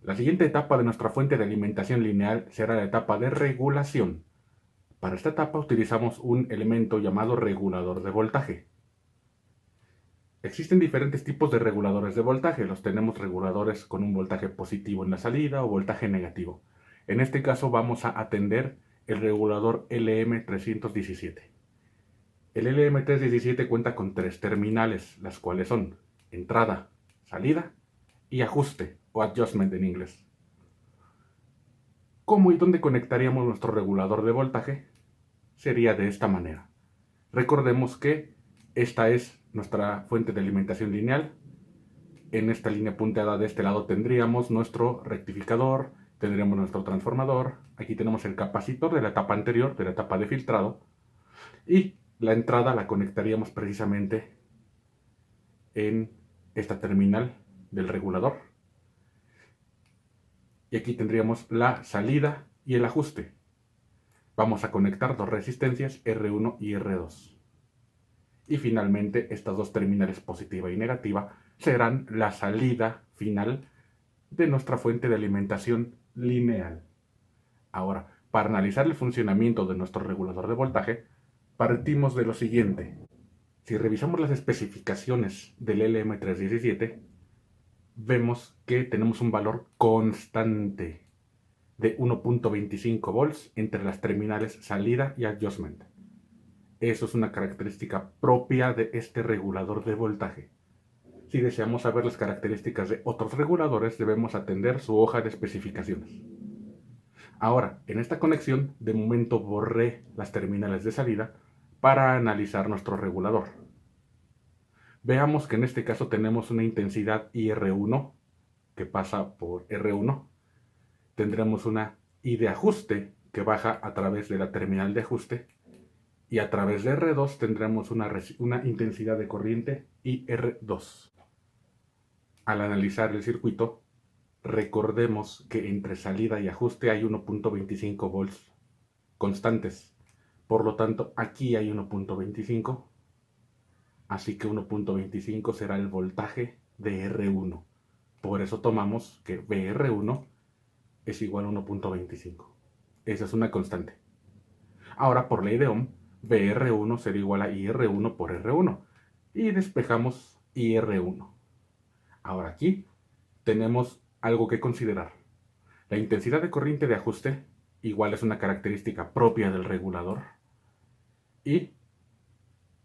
La siguiente etapa de nuestra fuente de alimentación lineal será la etapa de regulación. Para esta etapa utilizamos un elemento llamado regulador de voltaje. Existen diferentes tipos de reguladores de voltaje. Los tenemos reguladores con un voltaje positivo en la salida o voltaje negativo. En este caso vamos a atender el regulador LM317. El LM317 cuenta con tres terminales, las cuales son entrada, salida y ajuste o adjustment en inglés. ¿Cómo y dónde conectaríamos nuestro regulador de voltaje? Sería de esta manera. Recordemos que esta es nuestra fuente de alimentación lineal. En esta línea punteada de este lado tendríamos nuestro rectificador, tendríamos nuestro transformador, aquí tenemos el capacitor de la etapa anterior, de la etapa de filtrado, y la entrada la conectaríamos precisamente en esta terminal del regulador. Y aquí tendríamos la salida y el ajuste. Vamos a conectar dos resistencias R1 y R2. Y finalmente estas dos terminales positiva y negativa serán la salida final de nuestra fuente de alimentación lineal. Ahora, para analizar el funcionamiento de nuestro regulador de voltaje, partimos de lo siguiente. Si revisamos las especificaciones del LM317, vemos que tenemos un valor constante de 1.25 volts entre las terminales salida y adjustment. Eso es una característica propia de este regulador de voltaje. Si deseamos saber las características de otros reguladores, debemos atender su hoja de especificaciones. Ahora, en esta conexión, de momento borré las terminales de salida para analizar nuestro regulador. Veamos que en este caso tenemos una intensidad IR1 que pasa por R1. Tendremos una I de ajuste que baja a través de la terminal de ajuste. Y a través de R2 tendremos una intensidad de corriente IR2. Al analizar el circuito, recordemos que entre salida y ajuste hay 1.25 volts constantes. Por lo tanto, aquí hay 1.25. Así que 1.25 será el voltaje de R1. Por eso tomamos que VR1 es igual a 1.25. Esa es una constante. Ahora, por ley de Ohm, VR1 será igual a IR1 por R1. Y despejamos IR1. Ahora aquí tenemos algo que considerar. La intensidad de corriente de ajuste igual es una característica propia del regulador y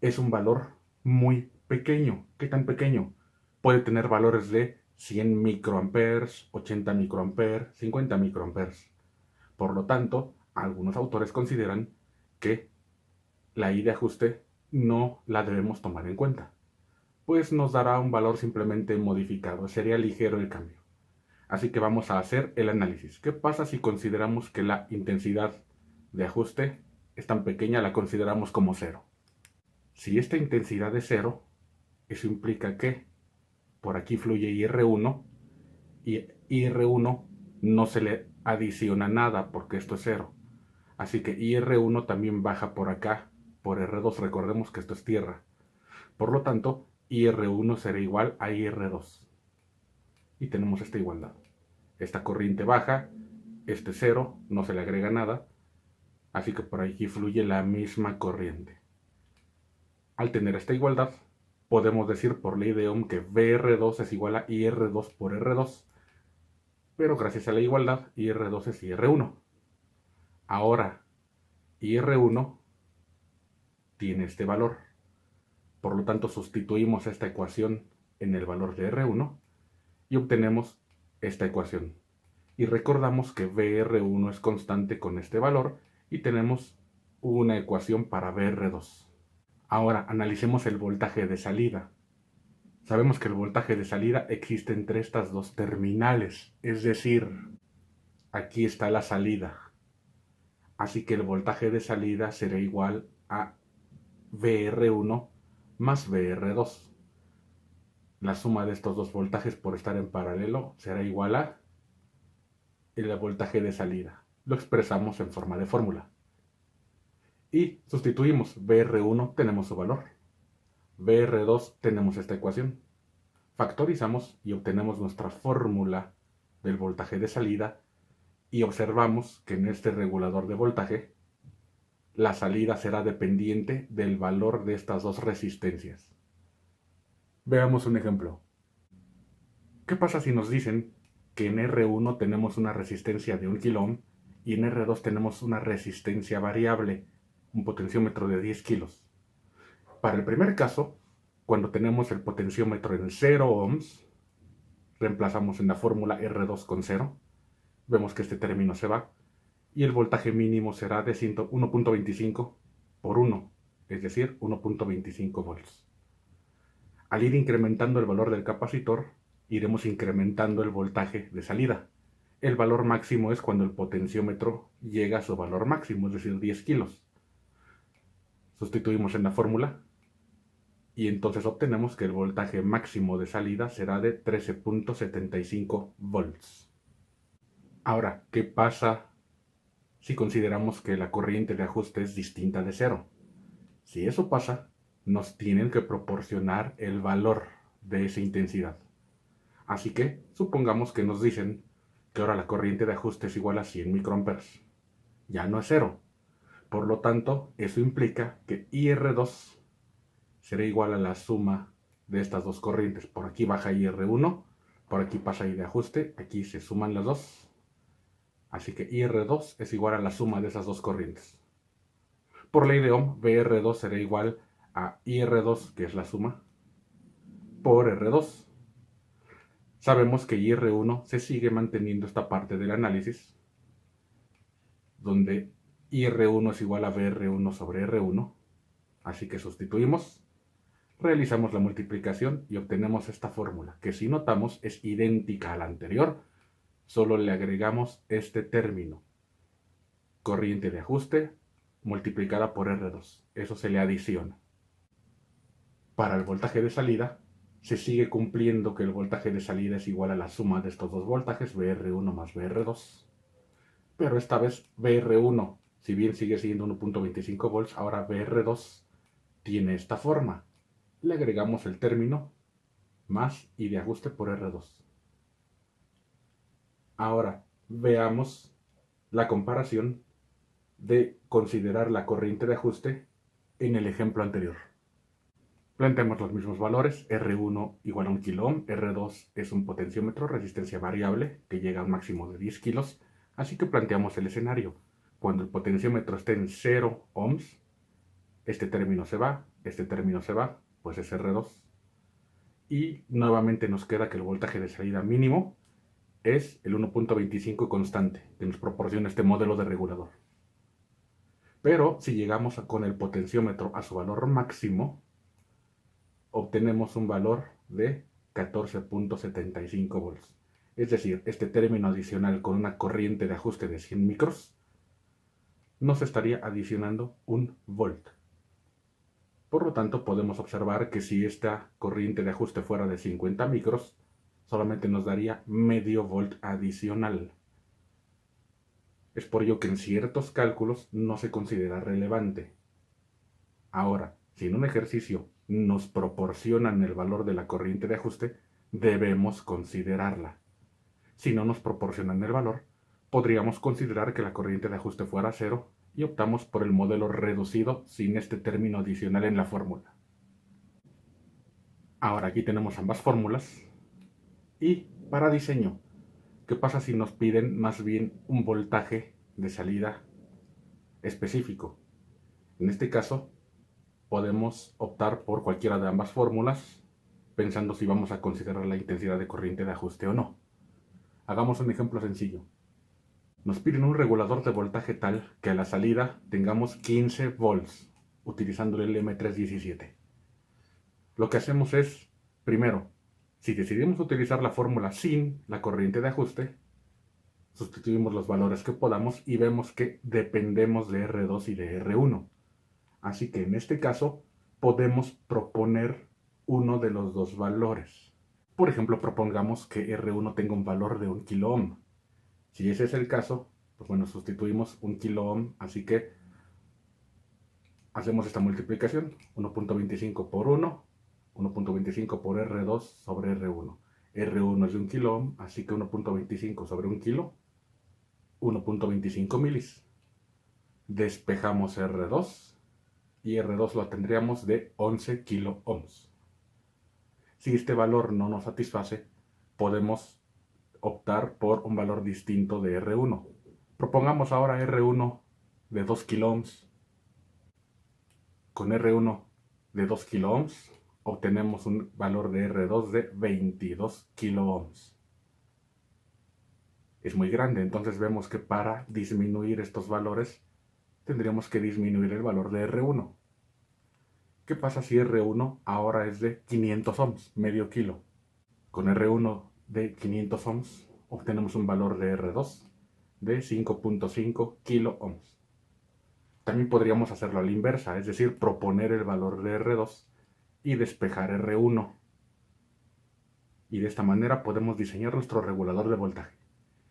es un valor muy pequeño. ¿Qué tan pequeño? Puede tener valores de 100 microamperes, 80 microamperes, 50 microamperes. Por lo tanto, algunos autores consideran que la I de ajuste no la debemos tomar en cuenta, pues nos dará un valor simplemente modificado, sería ligero el cambio. Así que vamos a hacer el análisis. ¿Qué pasa si consideramos que la intensidad de ajuste es tan pequeña, la consideramos como cero? Si esta intensidad es cero, eso implica que por aquí fluye IR1 y IR1 no se le adiciona nada porque esto es cero. Así que IR1 también baja por acá, por R2. Recordemos que esto es tierra. Por lo tanto, IR1 será igual a IR2. Y tenemos esta igualdad. Esta corriente baja, este cero, no se le agrega nada, así que por aquí fluye la misma corriente. Al tener esta igualdad, podemos decir por ley de Ohm que VR2 es igual a IR2 por R2, pero gracias a la igualdad, IR2 es IR1. Ahora, IR1 tiene este valor, por lo tanto sustituimos esta ecuación en el valor de R1 y obtenemos esta ecuación. Y recordamos que VR1 es constante con este valor y tenemos una ecuación para VR2. Ahora analicemos el voltaje de salida. Sabemos que el voltaje de salida existe entre estas dos terminales, es decir, aquí está la salida. Así que el voltaje de salida será igual a VR1 más VR2. La suma de estos dos voltajes por estar en paralelo será igual a el voltaje de salida. Lo expresamos en forma de fórmula. Y sustituimos VR1, tenemos su valor. VR2 tenemos esta ecuación. Factorizamos y obtenemos nuestra fórmula del voltaje de salida y observamos que en este regulador de voltaje la salida será dependiente del valor de estas dos resistencias. Veamos un ejemplo. ¿Qué pasa si nos dicen que en R1 tenemos una resistencia de 1 kΩ y en R2 tenemos una resistencia variable, un potenciómetro de 10 kilos? Para el primer caso, cuando tenemos el potenciómetro en 0 ohms, reemplazamos en la fórmula R2 con 0, vemos que este término se va y el voltaje mínimo será de 1.25 por 1, es decir, 1.25 volts. Al ir incrementando el valor del capacitor, iremos incrementando el voltaje de salida. El valor máximo es cuando el potenciómetro llega a su valor máximo, es decir, 10 kilos. Sustituimos en la fórmula y entonces obtenemos que el voltaje máximo de salida será de 13.75 volts. Ahora, ¿qué pasa si consideramos que la corriente de ajuste es distinta de 0? Si eso pasa, nos tienen que proporcionar el valor de esa intensidad. Así que supongamos que nos dicen que ahora la corriente de ajuste es igual a 100 microamperes. Ya no es 0. Por lo tanto, eso implica que IR2 será igual a la suma de estas dos corrientes. Por aquí baja IR1, por aquí pasa I de ajuste, aquí se suman las dos. Así que IR2 es igual a la suma de esas dos corrientes. Por ley de Ohm, BR2 será igual a IR2, que es la suma, por R2. Sabemos que IR1 se sigue manteniendo esta parte del análisis, donde IR1 es igual a BR1 sobre R1. Así que sustituimos, realizamos la multiplicación y obtenemos esta fórmula, que si notamos es idéntica a la anterior, solo le agregamos este término, corriente de ajuste multiplicada por R2. Eso se le adiciona. Para el voltaje de salida, se sigue cumpliendo que el voltaje de salida es igual a la suma de estos dos voltajes, BR1 más BR2. Pero esta vez BR1, si bien sigue siendo 1.25 volts, ahora BR2 tiene esta forma. Le agregamos el término más I de ajuste por R2. Ahora veamos la comparación de considerar la corriente de ajuste en el ejemplo anterior. Planteamos los mismos valores, R1 igual a 1 kΩ, R2 es un potenciómetro, resistencia variable, que llega a un máximo de 10 kilos, así que planteamos el escenario. Cuando el potenciómetro esté en 0 ohms, este término se va, pues es R2. Y nuevamente nos queda que el voltaje de salida mínimo es el 1.25 constante, que nos proporciona este modelo de regulador. Pero si llegamos con el potenciómetro a su valor máximo, obtenemos un valor de 14.75 volts. Es decir, este término adicional con una corriente de ajuste de 100 micros nos estaría adicionando un volt. Por lo tanto, podemos observar que si esta corriente de ajuste fuera de 50 micros, solamente nos daría medio volt adicional. Es por ello que en ciertos cálculos no se considera relevante. Ahora, si en un ejercicio nos proporcionan el valor de la corriente de ajuste, debemos considerarla. Si no nos proporcionan el valor, podríamos considerar que la corriente de ajuste fuera 0 y optamos por el modelo reducido sin este término adicional en la fórmula. Ahora aquí tenemos ambas fórmulas. Y para diseño, ¿qué pasa si nos piden más bien un voltaje de salida específico? En este caso, podemos optar por cualquiera de ambas fórmulas, pensando si vamos a considerar la intensidad de corriente de ajuste o no. Hagamos un ejemplo sencillo. Nos piden un regulador de voltaje tal que a la salida tengamos 15 volts, utilizando el LM317. Lo que hacemos es, primero, si decidimos utilizar la fórmula sin la corriente de ajuste, sustituimos los valores que podamos y vemos que dependemos de R2 y de R1. Así que en este caso podemos proponer uno de los dos valores. Por ejemplo, propongamos que R1 tenga un valor de 1 kΩ. Si ese es el caso, pues bueno, sustituimos 1 kΩ, así que hacemos esta multiplicación, 1.25 por 1, 1.25 por R2 sobre R1. R1 es de 1 kilo ohm, así que 1.25 sobre 1 kilo, 1.25 milis. Despejamos R2 y R2 lo tendríamos de 11 kilo ohms. Si este valor no nos satisface, podemos optar por un valor distinto de R1. Propongamos ahora R1 de 2 kilo ohms. Con R1 de 2 kilo ohms obtenemos un valor de R2 de 22 kilo ohms. Es muy grande, entonces vemos que para disminuir estos valores tendríamos que disminuir el valor de R1. ¿Qué pasa si R1 ahora es de 500 ohms, medio kilo? Con R1 de 500 ohms obtenemos un valor de R2 de 5.5 kilo ohms. También podríamos hacerlo a la inversa, es decir, proponer el valor de R2 y despejar R1. Y de esta manera podemos diseñar nuestro regulador de voltaje.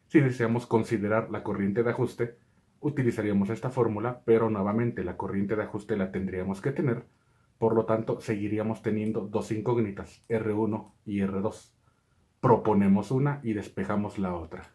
Si deseamos considerar la corriente de ajuste, utilizaríamos esta fórmula, pero nuevamente la corriente de ajuste la tendríamos que tener, por lo tanto seguiríamos teniendo dos incógnitas, R1 y R2. Proponemos una y despejamos la otra.